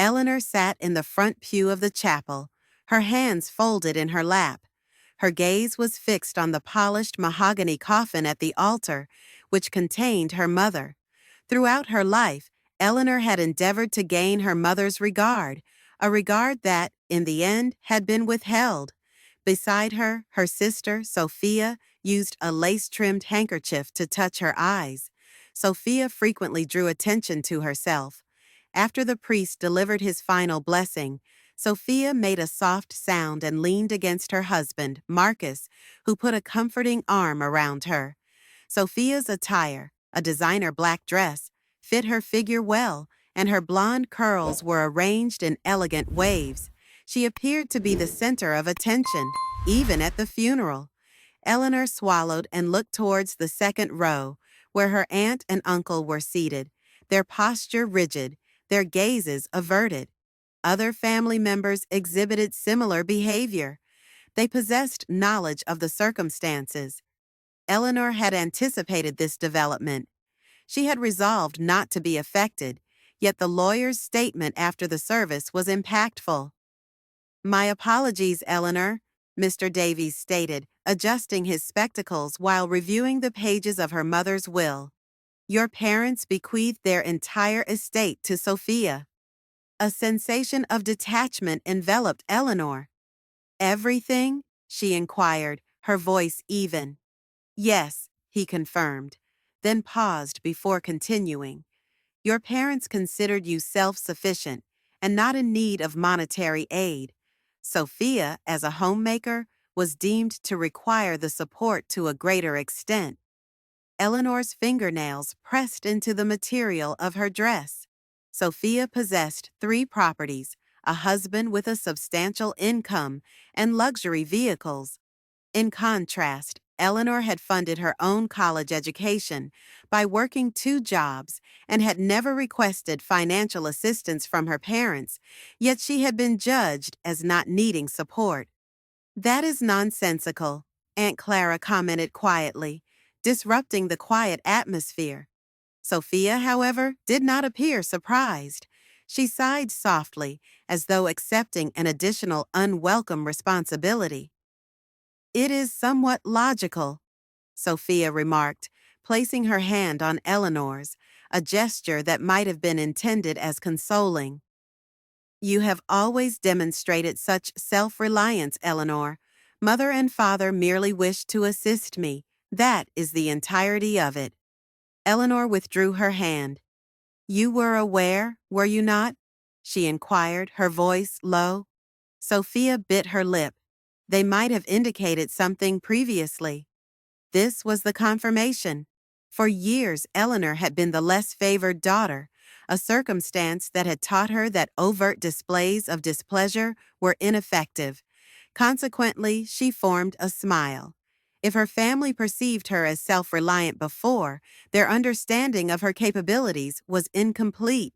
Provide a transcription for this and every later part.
Eleanor sat in the front pew of the chapel, her hands folded in her lap. Her gaze was fixed on the polished mahogany coffin at the altar, which contained her mother. Throughout her life, Eleanor had endeavored to gain her mother's regard, a regard that, in the end, had been withheld. Beside her, her sister, Sophia, used a lace-trimmed handkerchief to touch her eyes. Sophia frequently drew attention to herself. After the priest delivered his final blessing, Sophia made a soft sound and leaned against her husband, Marcus, who put a comforting arm around her. Sophia's attire, a designer black dress, fit her figure well, and her blonde curls were arranged in elegant waves. She appeared to be the center of attention, even at the funeral. Eleanor swallowed and looked towards the second row, where her aunt and uncle were seated, their posture rigid, their gazes averted. Other family members exhibited similar behavior. They possessed knowledge of the circumstances. Eleanor had anticipated this development. She had resolved not to be affected, yet the lawyer's statement after the service was impactful. "My apologies, Eleanor," Mr. Davies stated, adjusting his spectacles while reviewing the pages of her mother's will. "Your parents bequeathed their entire estate to Sophia." A sensation of detachment enveloped Eleanor. "Everything?" she inquired, her voice even. "Yes," he confirmed, then paused before continuing. "Your parents considered you self-sufficient and not in need of monetary aid. Sophia, as a homemaker, was deemed to require the support to a greater extent." Eleanor's fingernails pressed into the material of her dress. Sophia possessed 3 properties, a husband with a substantial income, and luxury vehicles. In contrast, Eleanor had funded her own college education by working 2 jobs and had never requested financial assistance from her parents, yet she had been judged as not needing support. "That is nonsensical," Aunt Clara commented quietly, disrupting the quiet atmosphere. Sophia, however, did not appear surprised. She sighed softly, as though accepting an additional unwelcome responsibility. "It is somewhat logical," Sophia remarked, placing her hand on Eleanor's, a gesture that might have been intended as consoling. "You have always demonstrated such self-reliance, Eleanor. Mother and father merely wished to assist me. That is the entirety of it." Eleanor withdrew her hand. "You were aware, were you not?" she inquired, her voice low. Sophia bit her lip. They might have indicated something previously. This was the confirmation. For years, Eleanor had been the less favored daughter, a circumstance that had taught her that overt displays of displeasure were ineffective. Consequently, she formed a smile. If her family perceived her as self-reliant before, their understanding of her capabilities was incomplete.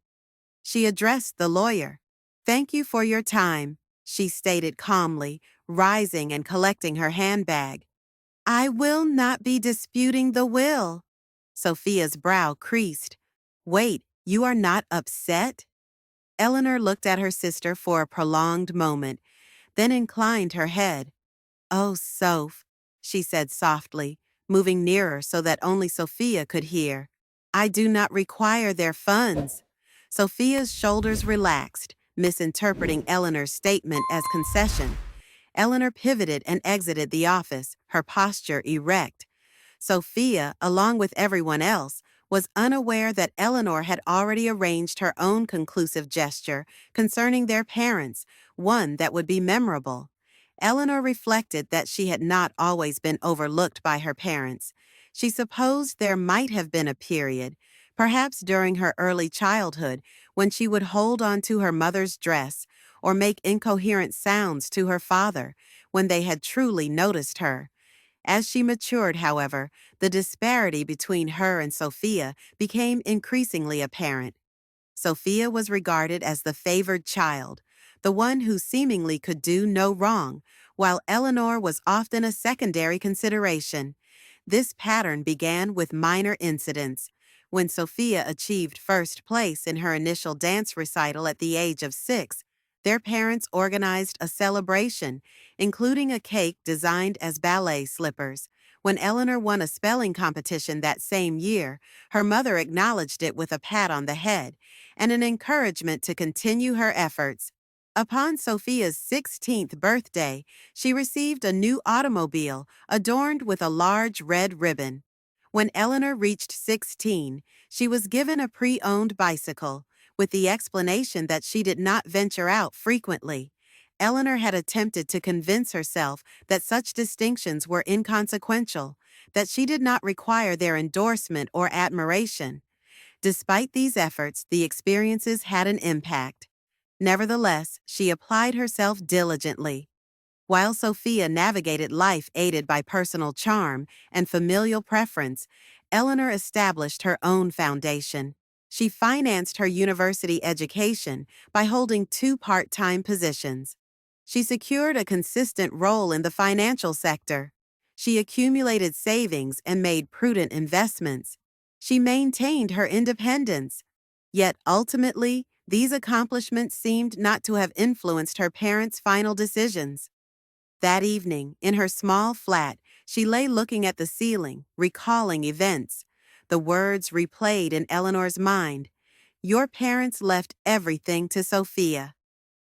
She addressed the lawyer. "Thank you for your time," she stated calmly, rising and collecting her handbag. "I will not be disputing the will." Sophia's brow creased. "Wait, you are not upset?" Eleanor looked at her sister for a prolonged moment, then inclined her head. "Oh, Soph," she said softly, moving nearer so that only Sophia could hear. "I do not require their funds." Sophia's shoulders relaxed, misinterpreting Eleanor's statement as concession. Eleanor pivoted and exited the office, her posture erect. Sophia, along with everyone else, was unaware that Eleanor had already arranged her own conclusive gesture concerning their parents, one that would be memorable. Eleanor reflected that she had not always been overlooked by her parents. She supposed there might have been a period, perhaps during her early childhood, when she would hold on to her mother's dress or make incoherent sounds to her father, when they had truly noticed her. As she matured, however, the disparity between her and Sophia became increasingly apparent. Sophia was regarded as the favored child, the one who seemingly could do no wrong, while Eleanor was often a secondary consideration. This pattern began with minor incidents. When Sophia achieved first place in her initial dance recital at the age of 6, their parents organized a celebration, including a cake designed as ballet slippers. When Eleanor won a spelling competition that same year, her mother acknowledged it with a pat on the head and an encouragement to continue her efforts. Upon Sophia's 16th birthday, she received a new automobile adorned with a large red ribbon. When Eleanor reached 16, she was given a pre-owned bicycle, with the explanation that she did not venture out frequently. Eleanor had attempted to convince herself that such distinctions were inconsequential, that she did not require their endorsement or admiration. Despite these efforts, the experiences had an impact. Nevertheless, she applied herself diligently. While Sophia navigated life aided by personal charm and familial preference, Eleanor established her own foundation. She financed her university education by holding 2 part-time positions. She secured a consistent role in the financial sector. She accumulated savings and made prudent investments. She maintained her independence. Yet ultimately, these accomplishments seemed not to have influenced her parents' final decisions. That evening, in her small flat, she lay looking at the ceiling, recalling events. The words replayed in Eleanor's mind. Your parents left everything to Sophia.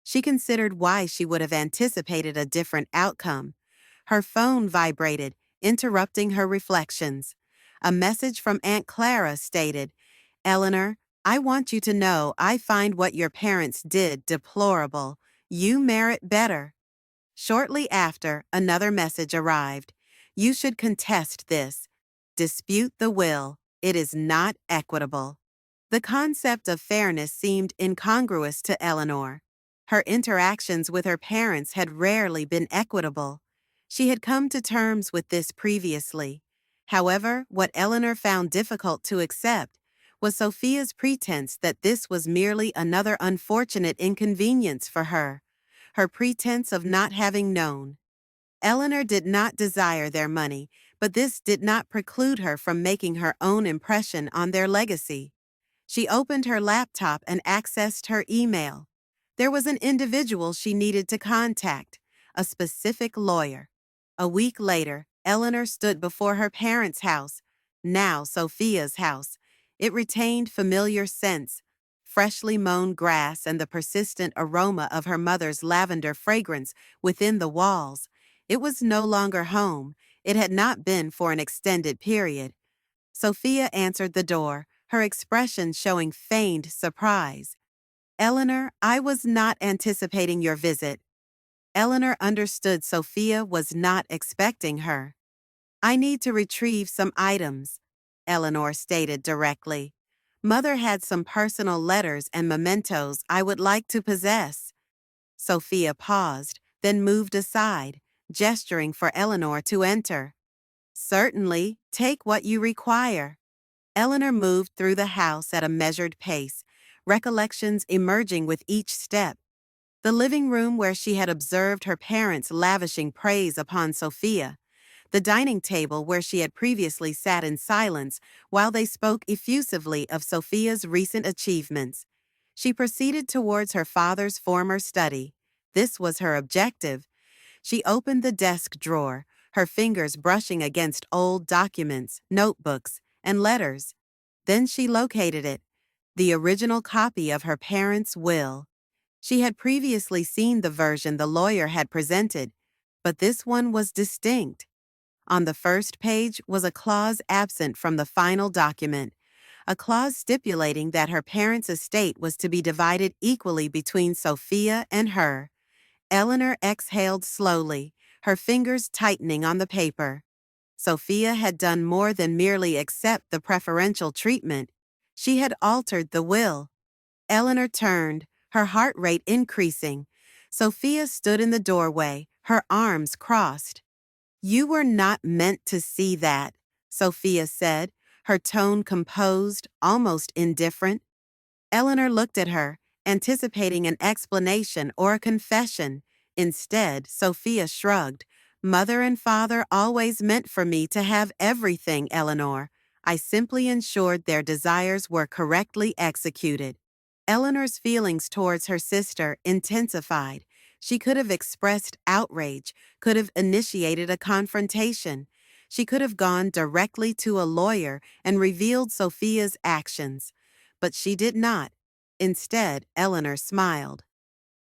She considered why she would have anticipated a different outcome. Her phone vibrated, interrupting her reflections. A message from Aunt Clara stated, Eleanor, I want you to know I find what your parents did deplorable. You merit better. Shortly after, another message arrived. You should contest this. Dispute the will. It is not equitable. The concept of fairness seemed incongruous to Eleanor. Her interactions with her parents had rarely been equitable. She had come to terms with this previously. However, what Eleanor found difficult to accept was Sophia's pretense that this was merely another unfortunate inconvenience for her. Her pretense of not having known. Eleanor did not desire their money, but this did not preclude her from making her own impression on their legacy. She opened her laptop and accessed her email. There was an individual she needed to contact, a specific lawyer. A week later, Eleanor stood before her parents' house, now Sophia's house. It retained familiar scents, freshly mown grass and the persistent aroma of her mother's lavender fragrance within the walls. It was no longer home. It had not been for an extended period. Sophia answered the door, her expression showing feigned surprise. Eleanor, I was not anticipating your visit. Eleanor understood Sophia was not expecting her. I need to retrieve some items, Eleanor stated directly. Mother had some personal letters and mementos I would like to possess. Sophia paused, then moved aside, gesturing for Eleanor to enter. Certainly, take what you require. Eleanor moved through the house at a measured pace, recollections emerging with each step. The living room where she had observed her parents lavishing praise upon Sophia. The dining table where she had previously sat in silence while they spoke effusively of Sophia's recent achievements. She proceeded towards her father's former study. This was her objective. She opened the desk drawer, her fingers brushing against old documents, notebooks, and letters. Then she located it, the original copy of her parents' will. She had previously seen the version the lawyer had presented, but this one was distinct. On the first page was a clause absent from the final document, a clause stipulating that her parents' estate was to be divided equally between Sophia and her. Eleanor exhaled slowly, her fingers tightening on the paper. Sophia had done more than merely accept the preferential treatment. She had altered the will. Eleanor turned, her heart rate increasing. Sophia stood in the doorway, her arms crossed. You were not meant to see that, Sophia said, her tone composed, almost indifferent. Eleanor looked at her, anticipating an explanation or a confession. Instead, Sophia shrugged. Mother and father always meant for me to have everything, Eleanor. I simply ensured their desires were correctly executed. Eleanor's feelings towards her sister intensified. She could have expressed outrage, could have initiated a confrontation. She could have gone directly to a lawyer and revealed Sophia's actions. But she did not. Instead, Eleanor smiled.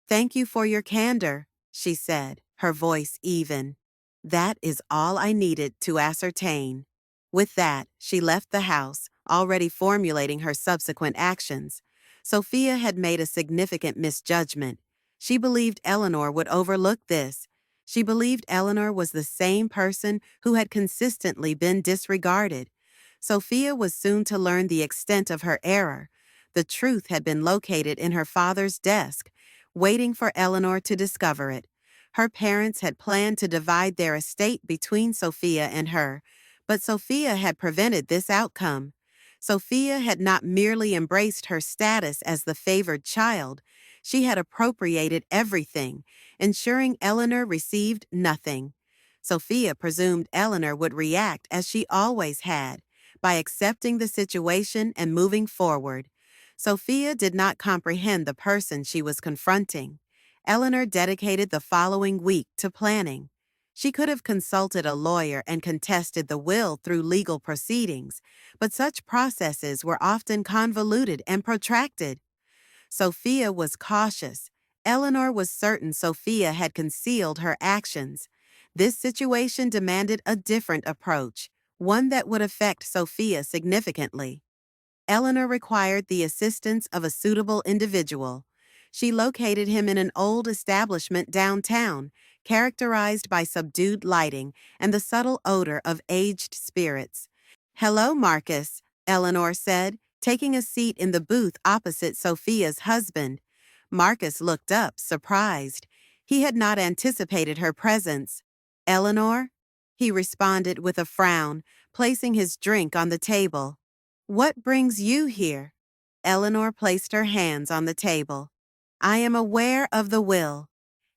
"Thank you for your candor," she said, her voice even. "That is all I needed to ascertain." With that, she left the house, already formulating her subsequent actions. Sophia had made a significant misjudgment. She believed Eleanor would overlook this. She believed Eleanor was the same person who had consistently been disregarded. Sophia was soon to learn the extent of her error. The truth had been located in her father's desk, waiting for Eleanor to discover it. Her parents had planned to divide their estate between Sophia and her, but Sophia had prevented this outcome. Sophia had not merely embraced her status as the favored child, she had appropriated everything, ensuring Eleanor received nothing. Sophia presumed Eleanor would react as she always had, by accepting the situation and moving forward. Sophia did not comprehend the person she was confronting. Eleanor dedicated the following week to planning. She could have consulted a lawyer and contested the will through legal proceedings, but such processes were often convoluted and protracted. Sophia was cautious. Eleanor was certain Sophia had concealed her actions. This situation demanded a different approach, one that would affect Sophia significantly. Eleanor required the assistance of a suitable individual. She located him in an old establishment downtown, characterized by subdued lighting and the subtle odor of aged spirits. "Hello, Marcus," Eleanor said, taking a seat in the booth opposite Sophia's husband. Marcus looked up, surprised. He had not anticipated her presence. "Eleanor?" He responded with a frown, placing his drink on the table. "What brings you here?" Eleanor placed her hands on the table. "I am aware of the will."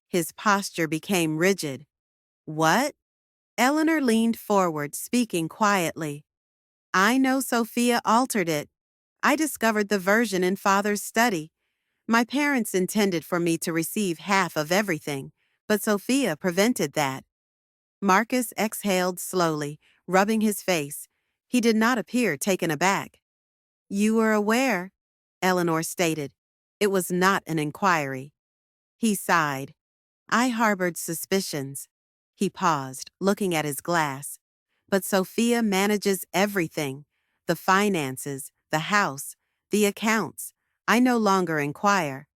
His posture became rigid. "What?" Eleanor leaned forward, speaking quietly. "I know Sophia altered it. I discovered the version in Father's study. My parents intended for me to receive half of everything, but Sophia prevented that." Marcus exhaled slowly, rubbing his face. He did not appear taken aback. "You were aware," Eleanor stated. It was not an inquiry. He sighed. "I harbored suspicions." He paused, looking at his glass. "But Sophia manages everything. The finances, the house, the accounts. I no longer inquire."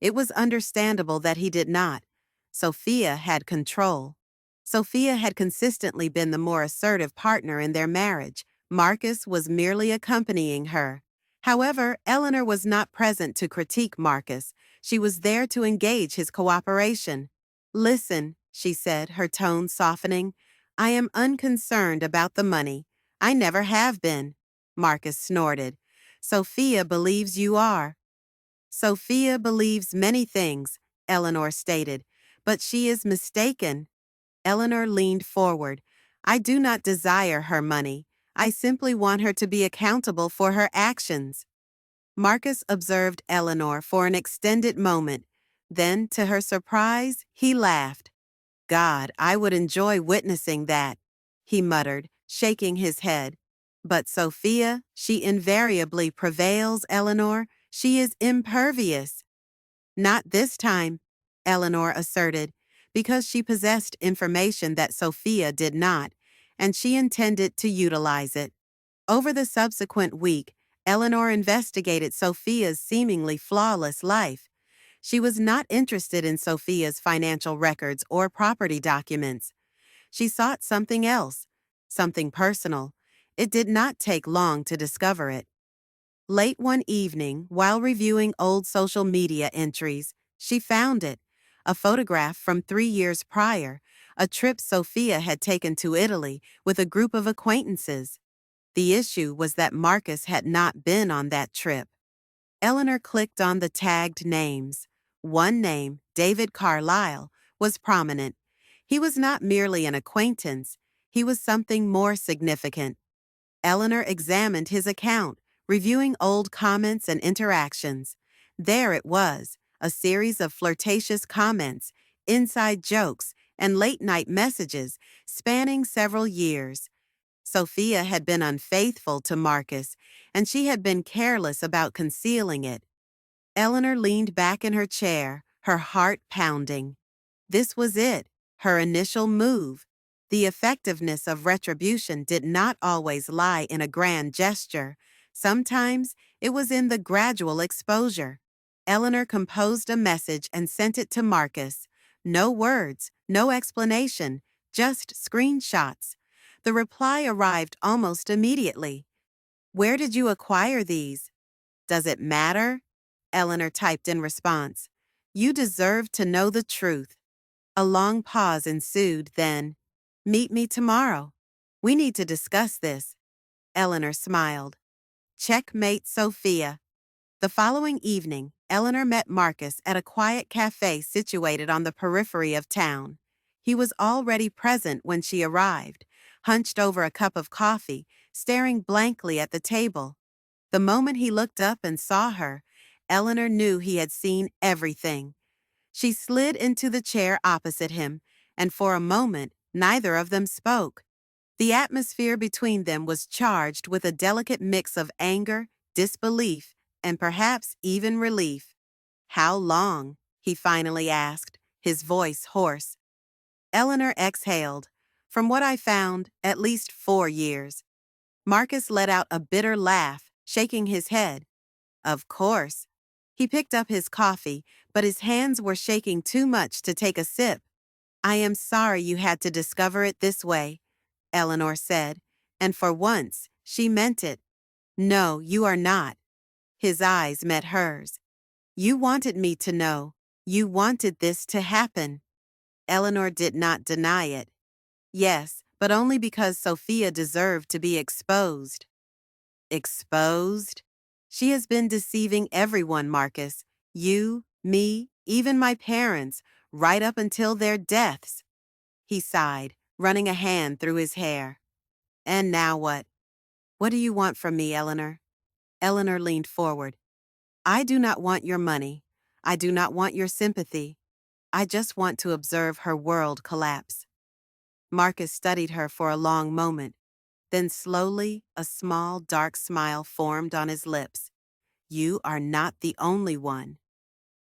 It was understandable that he did not. Sophia had control. Sophia had consistently been the more assertive partner in their marriage. Marcus was merely accompanying her. However, Eleanor was not present to critique Marcus. She was there to engage his cooperation. "Listen," she said, her tone softening. "I am unconcerned about the money. I never have been." Marcus snorted. "Sophia believes you are." "Sophia believes many things," Eleanor stated, "but she is mistaken." Eleanor leaned forward. "I do not desire her money. I simply want her to be accountable for her actions." Marcus observed Eleanor for an extended moment. Then, to her surprise, he laughed. "God, I would enjoy witnessing that," he muttered, shaking his head. "But Sophia, she invariably prevails, Eleanor. She is impervious." "Not this time," Eleanor asserted, because she possessed information that Sophia did not, and she intended to utilize it. Over the subsequent week, Eleanor investigated Sophia's seemingly flawless life. She was not interested in Sophia's financial records or property documents. She sought something else, something personal. It did not take long to discover it. Late one evening, while reviewing old social media entries, she found it, a photograph from 3 years prior, a trip Sophia had taken to Italy with a group of acquaintances. The issue was that Marcus had not been on that trip. Eleanor clicked on the tagged names. One name, David Carlyle, was prominent. He was not merely an acquaintance, he was something more significant. Eleanor examined his account, reviewing old comments and interactions. There it was, a series of flirtatious comments, inside jokes, and late-night messages spanning several years. Sophia had been unfaithful to Marcus, and she had been careless about concealing it. Eleanor leaned back in her chair, her heart pounding. This was it, her initial move. The effectiveness of retribution did not always lie in a grand gesture. Sometimes it was in the gradual exposure. Eleanor composed a message and sent it to Marcus. No words, no explanation, just screenshots. The reply arrived almost immediately. "Where did you acquire these? Does it matter?" Eleanor typed in response. "You deserve to know the truth." A long pause ensued, then, "Meet me tomorrow. We need to discuss this." Eleanor smiled. Checkmate, Sophia. The following evening, Eleanor met Marcus at a quiet cafe situated on the periphery of town. He was already present when she arrived, hunched over a cup of coffee, staring blankly at the table. The moment he looked up and saw her, Eleanor knew he had seen everything. She slid into the chair opposite him, and for a moment, neither of them spoke. The atmosphere between them was charged with a delicate mix of anger, disbelief, and perhaps even relief. "How long?" he finally asked, his voice hoarse. Eleanor exhaled. "From what I found, at least 4 years." Marcus let out a bitter laugh, shaking his head. "Of course." He picked up his coffee, but his hands were shaking too much to take a sip. "I am sorry you had to discover it this way," Eleanor said, and for once, she meant it. "No, you are not." His eyes met hers. "You wanted me to know. You wanted this to happen." Eleanor did not deny it. "Yes, but only because Sophia deserved to be exposed." "Exposed?" "She has been deceiving everyone, Marcus. You, me, even my parents, right up until their deaths." He sighed, running a hand through his hair. "And now what? What do you want from me, Eleanor?" Eleanor leaned forward. "I do not want your money. I do not want your sympathy. I just want to observe her world collapse." Marcus studied her for a long moment. Then slowly, a small, dark smile formed on his lips. "You are not the only one."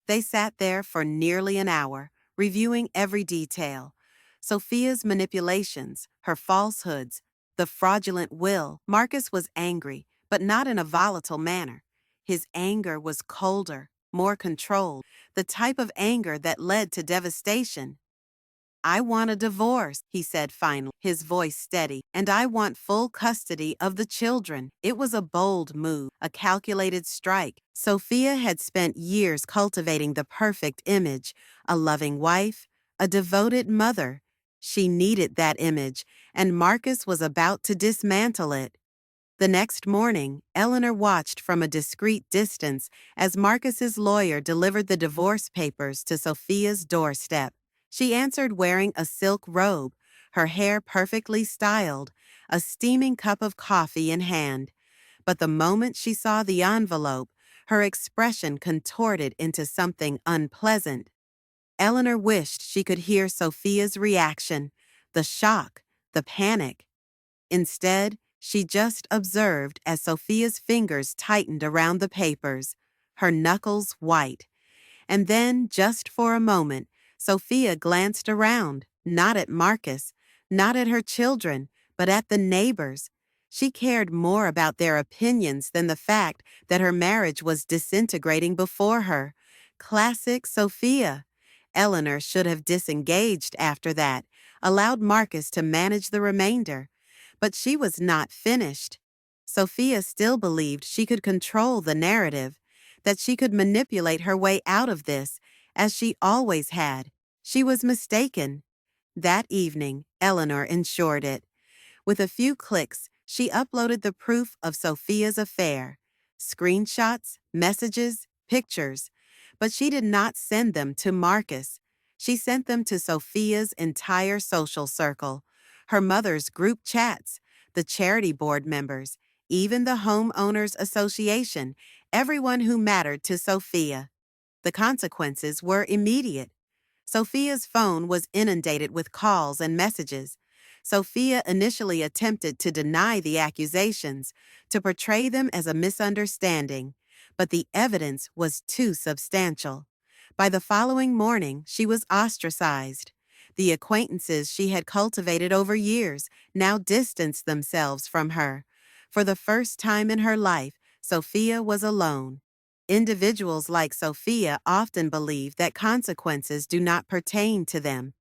They sat there for nearly an hour, reviewing every detail. Sophia's manipulations, her falsehoods, the fraudulent will. Marcus was angry, but not in a volatile manner. His anger was colder, more controlled, the type of anger that led to devastation. "I want a divorce," he said finally, his voice steady, "and I want full custody of the children." It was a bold move, a calculated strike. Sophia had spent years cultivating the perfect image, a loving wife, a devoted mother. She needed that image, and Marcus was about to dismantle it. The next morning, Eleanor watched from a discreet distance as Marcus's lawyer delivered the divorce papers to Sophia's doorstep. She answered wearing a silk robe, her hair perfectly styled, a steaming cup of coffee in hand. But the moment she saw the envelope, her expression contorted into something unpleasant. Eleanor wished she could hear Sophia's reaction, the shock, the panic. Instead, she just observed as Sophia's fingers tightened around the papers, her knuckles white. And then, just for a moment, Sophia glanced around, not at Marcus, not at her children, but at the neighbors. She cared more about their opinions than the fact that her marriage was disintegrating before her. Classic Sophia. Eleanor should have disengaged after that, allowed Marcus to manage the remainder. But she was not finished. Sophia still believed she could control the narrative, that she could manipulate her way out of this, as she always had. She was mistaken. That evening, Eleanor ensured it. With a few clicks, she uploaded the proof of Sophia's affair. Screenshots, messages, pictures. But she did not send them to Marcus. She sent them to Sophia's entire social circle, her mother's group chats, the charity board members, even the homeowners association, everyone who mattered to Sophia. The consequences were immediate. Sophia's phone was inundated with calls and messages. Sophia initially attempted to deny the accusations, to portray them as a misunderstanding, but the evidence was too substantial. By the following morning, she was ostracized. The acquaintances she had cultivated over years now distanced themselves from her. For the first time in her life, Sophia was alone. Individuals like Sophia often believe that consequences do not pertain to them.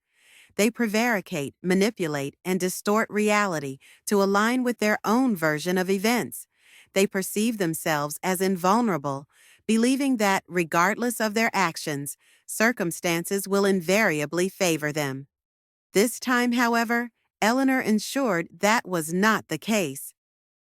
They prevaricate, manipulate, and distort reality to align with their own version of events. They perceive themselves as invulnerable, believing that, regardless of their actions, circumstances will invariably favor them. This time, however, Eleanor ensured that was not the case.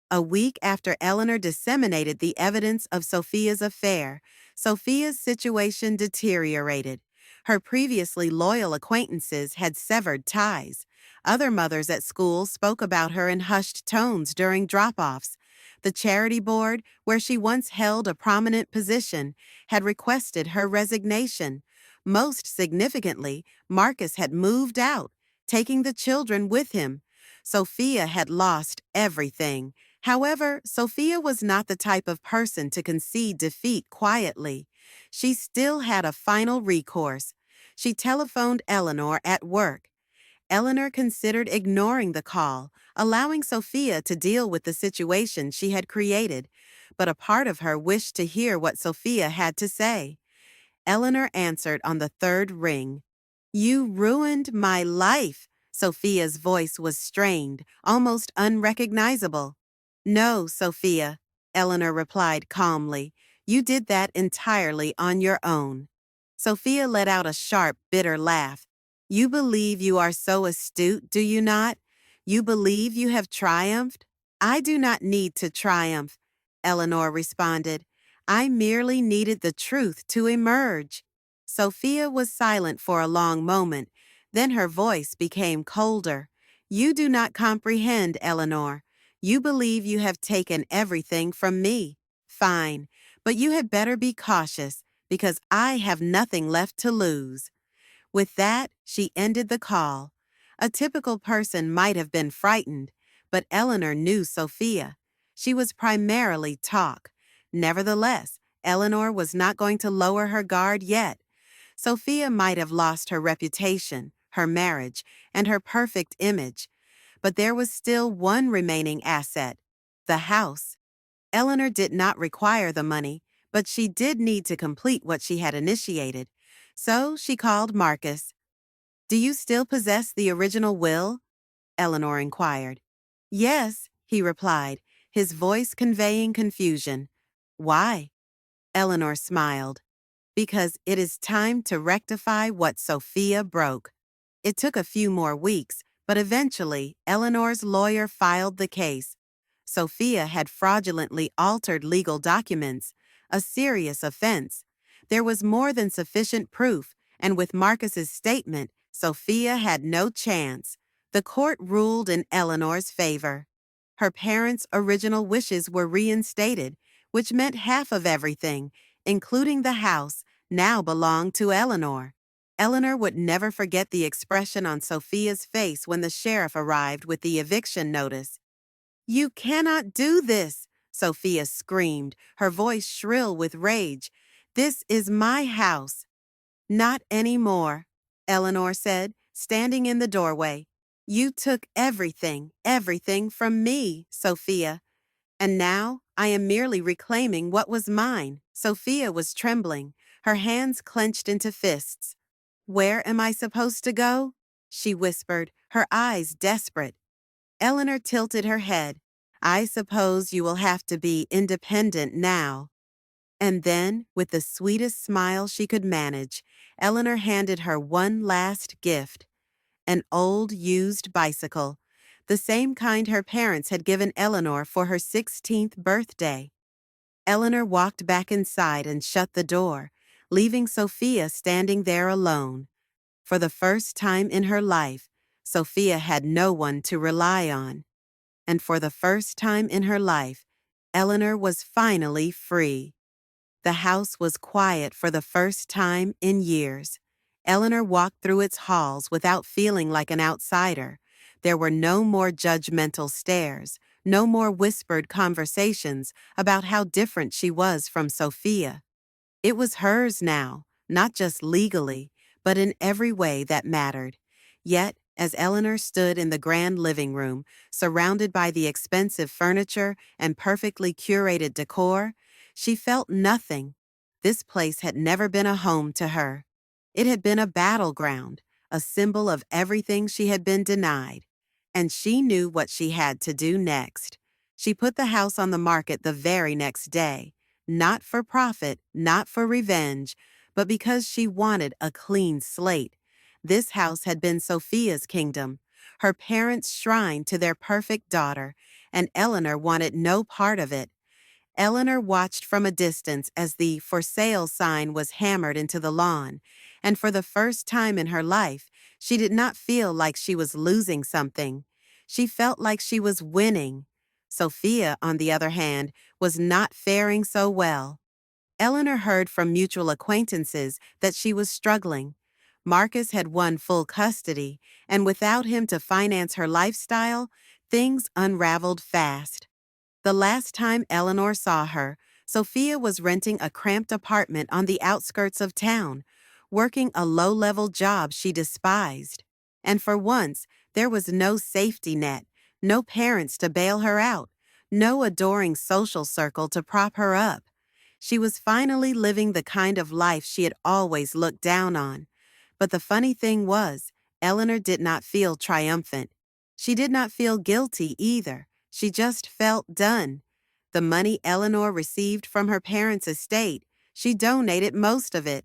A week after Eleanor disseminated the evidence of Sophia's affair, Sophia's situation deteriorated. Her previously loyal acquaintances had severed ties. Other mothers at school spoke about her in hushed tones during drop-offs. The charity board, where she once held a prominent position, had requested her resignation. Most significantly, Marcus had moved out, taking the children with him. Sophia had lost everything. However, Sophia was not the type of person to concede defeat quietly. She still had a final recourse. She telephoned Eleanor at work. Eleanor considered ignoring the call, allowing Sophia to deal with the situation she had created, but a part of her wished to hear what Sophia had to say. Eleanor answered on the third ring. "You ruined my life." Sophia's voice was strained, almost unrecognizable. "No, Sophia," Eleanor replied calmly. "You did that entirely on your own." Sophia let out a sharp, bitter laugh. "You believe you are so astute, do you not? You believe you have triumphed?" "I do not need to triumph," Eleanor responded. "I merely needed the truth to emerge." Sophia was silent for a long moment. Then her voice became colder. "You do not comprehend, Eleanor. You believe you have taken everything from me. Fine, but you had better be cautious, because I have nothing left to lose." With that, she ended the call. A typical person might have been frightened, but Eleanor knew Sophia. She was primarily talk. Nevertheless, Eleanor was not going to lower her guard yet. Sophia might have lost her reputation, her marriage, and her perfect image, but there was still one remaining asset: the house. Eleanor did not require the money, but she did need to complete what she had initiated. So she called Marcus. "Do you still possess the original will?" Eleanor inquired. "Yes," he replied, his voice conveying confusion. "Why?" Eleanor smiled. "Because it is time to rectify what Sophia broke." It took a few more weeks, but eventually Eleanor's lawyer filed the case. Sophia had fraudulently altered legal documents, a serious offense. There was more than sufficient proof, and with Marcus's statement, Sophia had no chance. The court ruled in Eleanor's favor. Her parents' original wishes were reinstated, which meant half of everything, including the house, now belonged to Eleanor. Eleanor would never forget the expression on Sophia's face when the sheriff arrived with the eviction notice. "You cannot do this," Sophia screamed, her voice shrill with rage. "This is my house." "Not anymore," Eleanor said, standing in the doorway. "You took everything, everything from me, Sophia. And now I am merely reclaiming what was mine." Sophia was trembling, her hands clenched into fists. "Where am I supposed to go?" she whispered, her eyes desperate. Eleanor tilted her head. "I suppose you will have to be independent now." And then, with the sweetest smile she could manage, Eleanor handed her one last gift: an old used bicycle, the same kind her parents had given Eleanor for her 16th birthday. Eleanor walked back inside and shut the door, leaving Sophia standing there alone. For the first time in her life, Sophia had no one to rely on. and for the first time in her life, Eleanor was finally free. The house was quiet for the first time in years. Eleanor walked through its halls without feeling like an outsider. There were no more judgmental stares, no more whispered conversations about how different she was from Sophia. It was hers now, not just legally, but in every way that mattered. Yet, as Eleanor stood in the grand living room, surrounded by the expensive furniture and perfectly curated decor, she felt nothing. This place had never been a home to her. It had been a battleground, a symbol of everything she had been denied. And she knew what she had to do next. She put the house on the market the very next day. Not for profit, not for revenge, but because she wanted a clean slate. This house had been Sophia's kingdom, her parents' shrine to their perfect daughter, and Eleanor wanted no part of it. Eleanor watched from a distance as the "for sale" sign was hammered into the lawn, and for the first time in her life, she did not feel like she was losing something. She felt like she was winning. Sophia, on the other hand, was not faring so well. Eleanor heard from mutual acquaintances that she was struggling. Marcus had won full custody, and without him to finance her lifestyle, things unraveled fast. The last time Eleanor saw her, Sophia was renting a cramped apartment on the outskirts of town, working a low-level job she despised. And for once, there was no safety net, no parents to bail her out, no adoring social circle to prop her up. She was finally living the kind of life she had always looked down on. But the funny thing was, Eleanor did not feel triumphant. She did not feel guilty either. She just felt done. The money Eleanor received from her parents' estate, she donated most of it.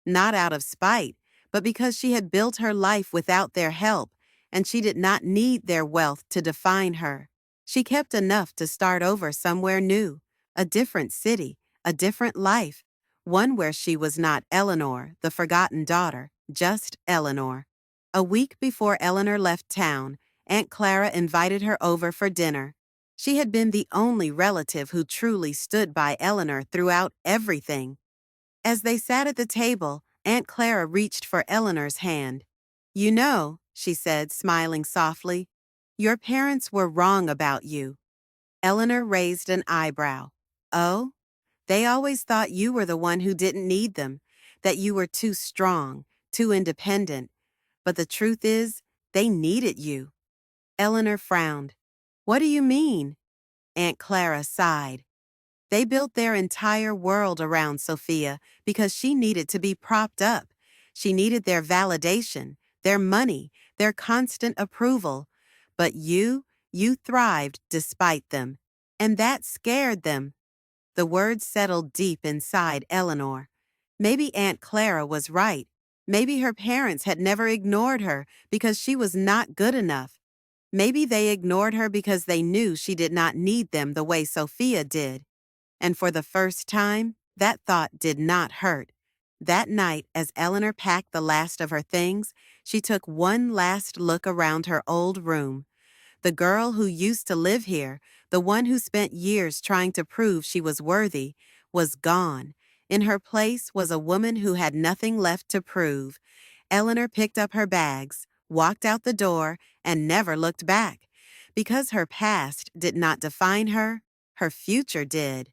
Not out of spite, but because she had built her life without their help, and she did not need their wealth to define her. She kept enough to start over somewhere new, a different city, a different life, one where she was not Eleanor, the forgotten daughter, just Eleanor. A week before Eleanor left town, Aunt Clara invited her over for dinner. She had been the only relative who truly stood by Eleanor throughout everything. As they sat at the table, Aunt Clara reached for Eleanor's hand. "You know," she said, smiling softly, "your parents were wrong about you." Eleanor raised an eyebrow. "Oh? They always thought you were the one who didn't need them, that you were too strong, too independent. But the truth is, they needed you." Eleanor frowned. "What do you mean?" Aunt Clara sighed. "They built their entire world around Sophia because she needed to be propped up. She needed their validation, their money, their constant approval. But you thrived despite them. And that scared them." The words settled deep inside Eleanor. Maybe Aunt Clara was right. Maybe her parents had never ignored her because she was not good enough. Maybe they ignored her because they knew she did not need them the way Sophia did. And for the first time, that thought did not hurt. That night, as Eleanor packed the last of her things, she took one last look around her old room. The girl who used to live here, the one who spent years trying to prove she was worthy, was gone. In her place was a woman who had nothing left to prove. Eleanor picked up her bags, walked out the door, and never looked back. Because her past did not define her, her future did.